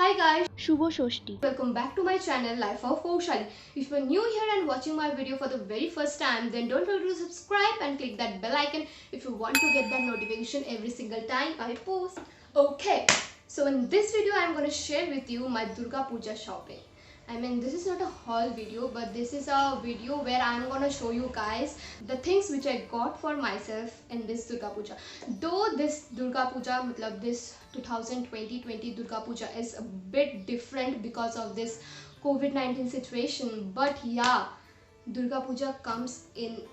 Hi guys, Shubho Shoshti. welcome back to my channel Life of Kaushali. If you're new here and watching my video for the very first time, then don't forget to subscribe and click that bell icon if you want to get that notification every single time I post. Okay, so in this video I'm going to share with you my Durga Puja shopping. I mean, this is not a haul video, but this is a video where I'm gonna show you guys the things which I got for myself in this Durga Puja. Though this Durga Puja, this 2020 Durga Puja is a bit different because of this COVID-19 situation, but yeah, Durga Puja comes in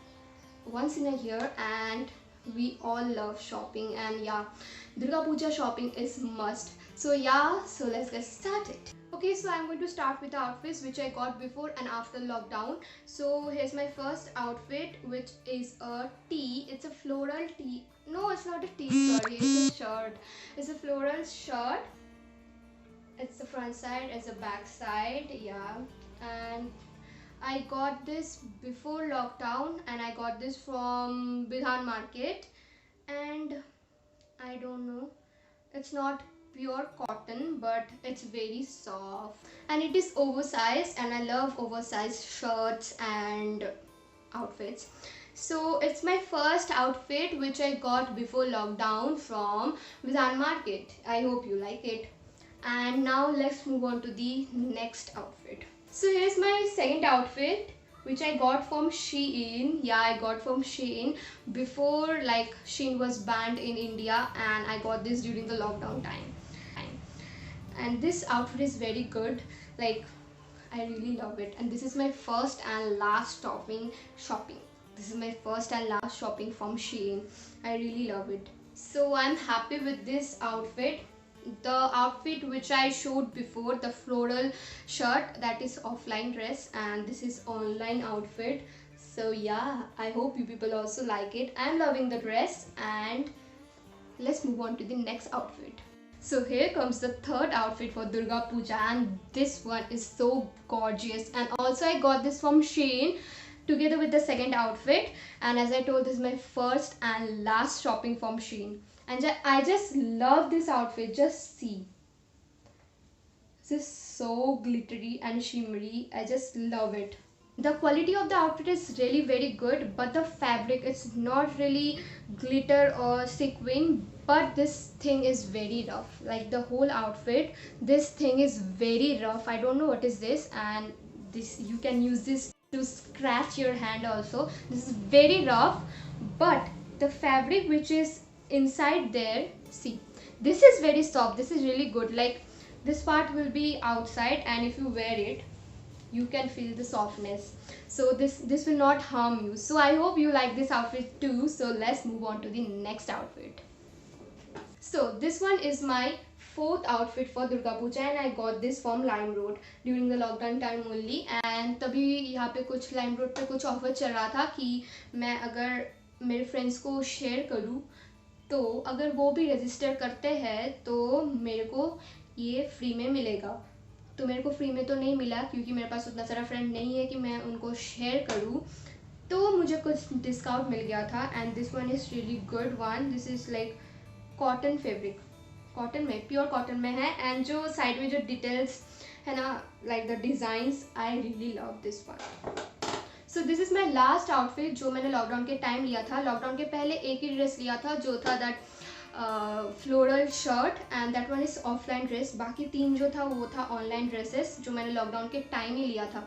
once in a year and we all love shopping, and yeah, Durga Puja shopping is must. So yeah, so let's get started. Okay, so I'm going to start with the outfits which I got before and after lockdown. So here's my first outfit, which is a tee. It's a floral tee. No, it's not a tee, sorry, it's a shirt. It's a floral shirt. It's the front side, it's the back side, yeah. And I got this before lockdown and I got this from Bidhan Market, and I don't know, it's not pure cotton but it's very soft and it is oversized, and I love oversized shirts and outfits. So it's my first outfit which I got before lockdown from Bidhan Market. I hope you like it. And now let's move on to the next outfit. So here's my second outfit which I got from Shein. Yeah, I got from Shein before Shein was banned in India, and I got this during the lockdown time. And this outfit is very good. I really love it, and this is my first and last shopping. This is my first and last shopping from Shein. I really love it. So I'm happy with this outfit. The outfit which I showed before, the floral shirt, that is offline dress, and this is online outfit. So yeah, I hope you people also like it. I'm loving the dress, and let's move on to the next outfit. So here comes the third outfit for Durga Puja, and this one is so gorgeous, and also I got this from Shein together with the second outfit. And as I told, this is my first and last shopping from Shein, and I just love this outfit. Just see, this is so glittery and shimmery. I just love it. The quality of the outfit is really very good, but the fabric is not really glitter or sequin, but this thing is very rough. Like the whole outfit, this thing is very rough. I don't know what is this, and this, you can use this to scratch your hand also. This is very rough, but the fabric which is inside there, see, this is very soft. This is really good. Like this part will be outside, and if you wear it, you can feel the softness. So this will not harm you. So I hope you like this outfit too. So let's move on to the next outfit. So this one is my fourth outfit for Durga Puja, and I got this from LimeRoad during the lockdown time only. And तभी यहाँ पे कुछ LimeRoad पे कुछ offer चल रहा था कि मैं अगर मेरे फ्रेंड्स को शेयर करूँ तो अगर वो भी रजिस्टर करते हैं तो मेरे को ये फ्री में मिलेगा. तो मेरे को फ्री में तो नहीं मिला क्योंकि मेरे पास उतना सारा फ्रेंड नहीं है कि मैं उनको शेयर करूँ, तो मुझे कुछ डिस्काउंट मिल गया था. And this one is really good one. This is like cotton fabric, cotton में, प्योर कॉटन में है. एंड जो साइड में जो डिटेल्स है ना, like the designs, I really love this one. So this is my last outfit जो मैंने लॉकडाउन के टाइम लिया था. लॉकडाउन के पहले एक ही ड्रेस लिया था जो था that floral shirt, and that one is offline dress. बाकी तीन जो था वो था ऑनलाइन ड्रेसेस जो मैंने लॉकडाउन के टाइम ही लिया था,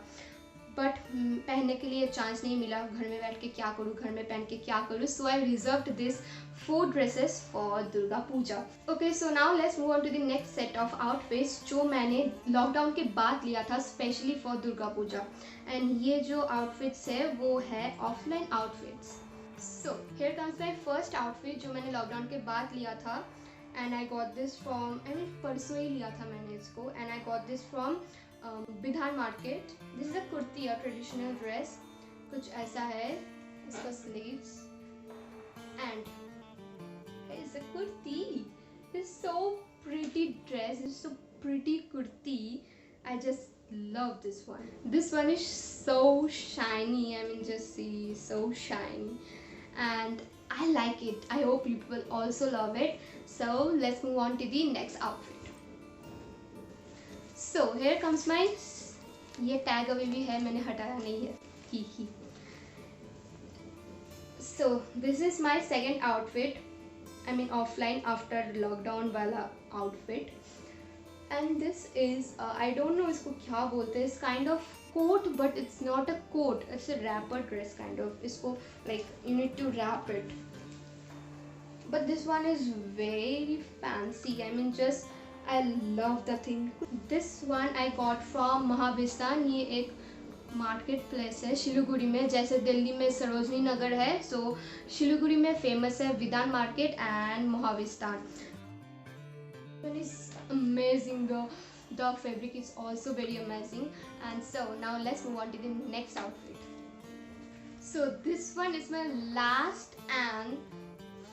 बट पहनने के लिए चांस नहीं मिला. घर में बैठ के क्या करूँ, घर में पहन के क्या करूँ. So I reserved this 4 dresses for Durga Puja. Okay, so now let's move on to the next set of outfits जो मैंने लॉकडाउन के बाद लिया था specially for Durga Puja. And ये जो आउटफिट्स है वो है offline outfits. So here comes my first outfit जो मैंने लॉकडाउन के बाद लिया था, and I got this from, परसों ही लिया था मैंने इसको, and I got this from Bidhan market. This is a kurti, a traditional dress. कुछ ऐसा है इसका sleeves, and it's a kurti. This so pretty dress, this so pretty kurti. I just love this one. This one is so shiny. I mean, just see, so shiny, and I like it. I hope you people also love it. So let's move on to the next outfit. So here comes my, ये tag अभी भी है, मैंने हटाया नहीं है, ही। So this is my second outfit, I mean offline after lockdown वाला outfit, and this is I don't know इसको क्या बोलते हैं, it's kind of coat but it's not a coat, it's a wrapper dress kind of, इसको like you need to wrap it, but this one is very fancy, I mean just I love the thing. This one I got from महाविस्तान, ये एक market place है शिलीगुड़ी में, जैसे दिल्ली में सरोजनी नगर है, सो शिलीगुड़ी में famous है विदान मार्केट एंड महाविस्तान. It's amazing, the fabric is also very amazing. And so now let's move on to the next outfit. So this one is my last and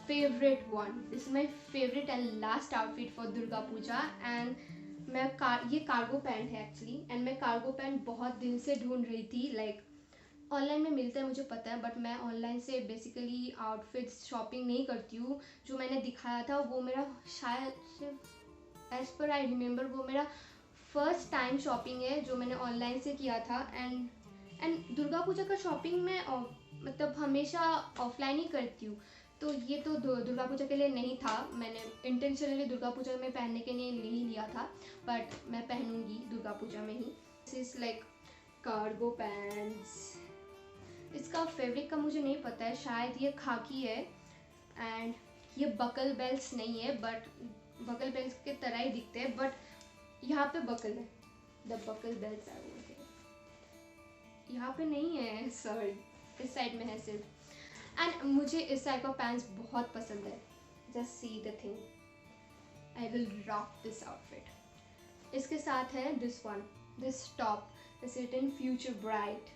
favorite one. This is my favorite and last outfit for Durga Puja, and ये cargo pant है actually, and मैं cargo pant बहुत दिन से ढूंढ रही थी. Like online में मिलता है मुझे पता है, बट मैं ऑनलाइन से बेसिकली आउटफिट्स शॉपिंग नहीं करती हूँ. जो मैंने दिखाया था वो मेरा शायद से एज पर आई रिमेंबर वो मेरा फर्स्ट टाइम शॉपिंग है जो मैंने ऑनलाइन से किया था. एंड दुर्गा पूजा का शॉपिंग मैं मतलब हमेशा ऑफलाइन ही करती हूँ, तो ये तो दुर्गा पूजा के लिए नहीं था, मैंने इंटेंशनली दुर्गा पूजा में पहनने के लिए नहीं लिया था, बट मैं पहनूंगी दुर्गा पूजा में ही. This is like cargo pants. इसका फैब्रिक का मुझे नहीं पता है, शायद ये खाकी है, एंड ये बकल बेल्ट्स नहीं है, बट बकल बेल्ट्स के तरह ही दिखते हैं, बट यहाँ पे बकल है. The buckle belts are over here, यहाँ पे नहीं है, सॉरी इस साइड में है सिर्फ. एंड मुझे इस टाइप का पैंट्स बहुत पसंद है. Just see the thing, I will rock this outfit. इसके साथ है this one, this top is written future bright,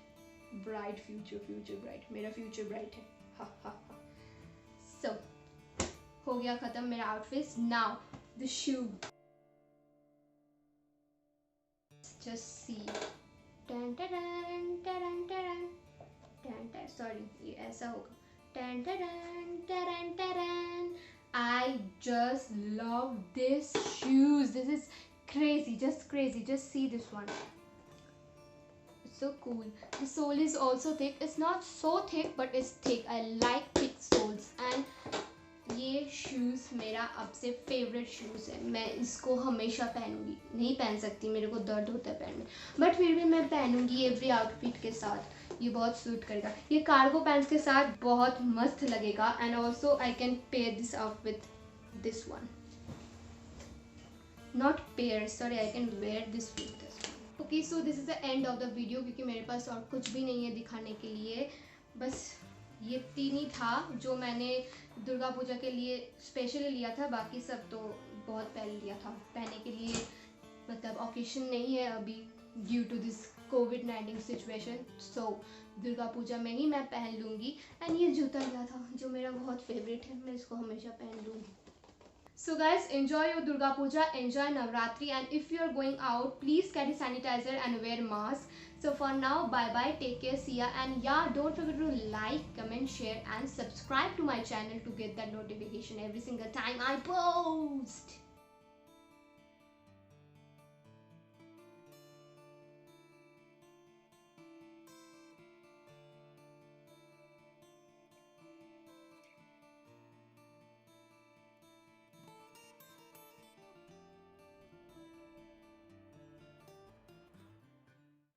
bright future bright, मेरा फ्यूचर ब्राइट है, हा हा हा. सो हो गया ख़त्म मेरा outfit. Now the shoe, just see, टन टन टन टन टन, सॉरी ये ऐसा होगा. Dun, dun, dun, dun, dun. I just love this shoes. This is crazy, just crazy. Just see this one. It's so cool. The sole is also thick. It's not so thick, but it's thick. I like thick soles. And ये shoes मेरा अब से favourite shoes है. मैं इसको हमेशा पहनूंगी. नहीं पहन सकती, मेरे को दर्द होता है पैर में, बट फिर भी मैं पहनूंगी एवरी आउटफिट के साथ. ये बहुत सूट करेगा. ये कार्गो पैंट्स के साथ बहुत मस्त लगेगा. And also I can pair this out with this one, not pair, sorry, I can wear this with this one. Okay, so this is the end of the video, क्योंकि मेरे पास और कुछ भी नहीं है दिखाने के लिए. बस ये 3 ही था जो मैंने दुर्गा पूजा के लिए स्पेशली लिया था. बाकी सब तो बहुत पहले लिया था पहनने के लिए, मतलब ओकेशन नहीं है अभी ड्यू टू दिस कोविड-19 सिचुएशन. सो दुर्गा पूजा में ही मैं पहन लूँगी. एंड ये जूता लिया था जो मेरा बहुत फेवरेट है, मैं इसको हमेशा पहन लूँगी. So guys, enjoy your Durga Puja, enjoy Navratri, and if you are going out, please carry sanitizer and wear mask. So for now, bye bye, take care, see ya, and yeah, don't forget to like, comment, share and subscribe to my channel to get that notification every single time I post.